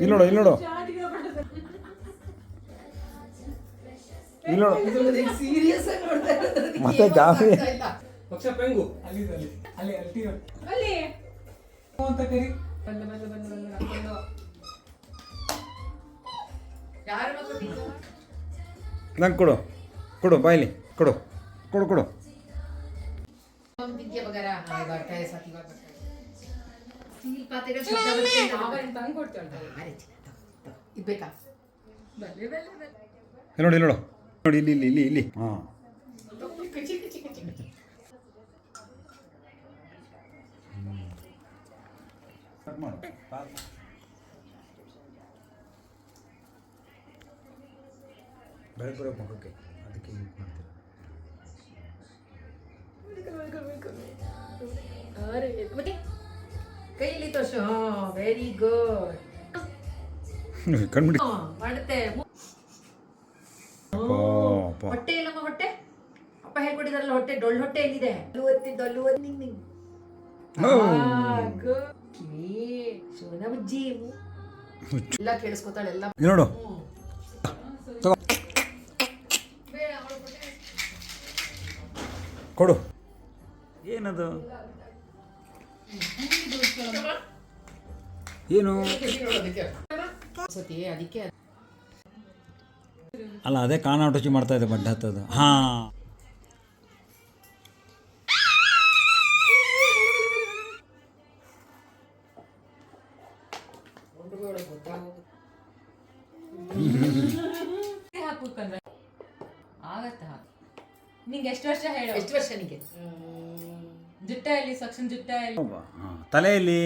ಇಲ್ಲಿ ನೋಡು ಇಲ್ಲಿ ನೋಡು ಇಲ್ಲಿ ನೋಡು ಸೀರಿಯಸ್ ಆಗಿ ನೋಡ್ತಾ ಇರೋದು. ಮತ್ತೆ ಕಾಫಿ ಪಕ್ಷ ಪೆಂಗು ಅಲ್ಲಿ ಅಲ್ಲಿ ಅಲ್ಲಿ ಅಲ್ಲಿ ಅಲ್ಲಿ ಅಂತ ಕರಿ ಬಂದು ಬಂದು ಬಂದು ಬಂದು ನಡ್ಕೊಂಡು. ಯಾರು ಮಕ್ಕಳು ನಂಗೆ ಕೊಡು ಕೊಡು ಬಾಯ್ಲಿ ಕೊಡು ಕೊಡು ಕೊಡು ವಿದ್ಯೆ ಬಗರ ಬರ್ತಾ ಇದೆ ಸತಿ ಬರ್ತಾ ಇದೆ. ಸ್ಟೀಲ್ ಪಾತ್ರೆಗಳು ಶಬ್ದ ಬರುತ್ತೆ. ನಾವೇನು ತಂದು ಕೊಡ್ತೇವೆ ಅರೆ ಇದು ಬೇಕಾ? ಬಲ್ಲೆ ಬಲ್ಲೆ ಬಲ್ಲೆ ಇಲ್ಲಿ ನೋಡಿ ಇಲ್ಲಿ ನೋಡು ನೋಡಿ ಇಲ್ಲಿ ಇಲ್ಲಿ ಇಲ್ಲಿ ಇಲ್ಲಿ ಹಾಂ ಕಚಿ ಕಚಿ ಕಚಿ ಬೆಳಗ್ಗೆ ಮಗಕ್ಕೆ ಅದಕ್ಕೆ ಯೂಸ್ ಮಾಡ್ತೀವಿ ಮತ್ತೆ ಕೈಯಲ್ಲಿ ತೋರ್ಸು. ಹಾ ವೆರಿ ಗುಡ್. ಕಣ್ಬಿಡಿ ಮಾಡುತ್ತೆ. ಪಾಪ ಹೊಟ್ಟೆ ಇಲ್ಲಮ್ಮ ಹೊಟ್ಟೆ. ಅಪ್ಪ ಹೇಳ್ಕೊಟ್ಟಿದ್ರಲ್ಲ ಹೊಟ್ಟೆ ಡೊಳ್ಳು ಹೊಟ್ಟೆ ಎಲ್ಲಿದೆ? ಅಲ್ಲು ಒತ್ತಿದ್ದು ಅಲ್ಲು ಒತ್ತಿ ನಿಂಗ್ ನಿಂಗ್. ಸೋನಾ ಬುಜ್ಜಿ ಎಲ್ಲ ಕೇಳಿಸ್ಕೊತಾಳೆ ಎಲ್ಲ. ಇಲ್ಲಿ ನೋಡು ತಗೋ ಕೊಡು ಏನದು ಏನು ಸತಿ ಅದಕ್ಕೆ ಅಲ್ಲ ಅದೇ ಕಾನಾಟ ರುಚಿ ಮಾಡ್ತಾ ಇದೆ ಬಡ್ಡ ಹತ್ತದು ಹಾಂ ಹಾಕ್ಬೇಕಂದ್ರೆ ಆಗತ್ತ ಹಾಕಿ. ನಿಂಗೆ ಎಷ್ಟು ವರ್ಷ ಹೇಳು? ಎಷ್ಟು ವರ್ಷ ನಿಂಗೆ? ಜುಟ್ಟ ಎಲ್ಲಿ ಸಕ್ಷನ್ ಜುಟ್ಟ ಎಲ್ಲಿ? ಹಾಂ ತಲೆಯಲ್ಲಿ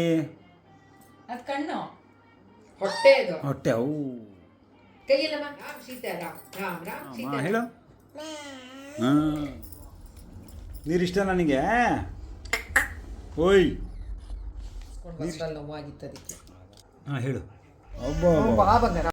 ಅದು ಕಣ್ಣು ಹೊಟ್ಟೆ ಇದು. ಹೊಟ್ಟೆ ಅವು ಕೈಯಲ್ಲಮ್ಮ. ರಾಮ್ ಸೀತಾ ರಾಮ್ ರಾಮ್ ರಾಮ್ ಸೀತಾ. ಹೇಳು ಹಾಂ ನೀರಿಷ್ಟ ನನಗೆ ಓಯ್ ನೋವಾಗಿತ್ತು ಅದಕ್ಕೆ. ಹಾಂ ಹೇಳು ಒಬ್ಬ ಬಾ ಬಂಗಾರ.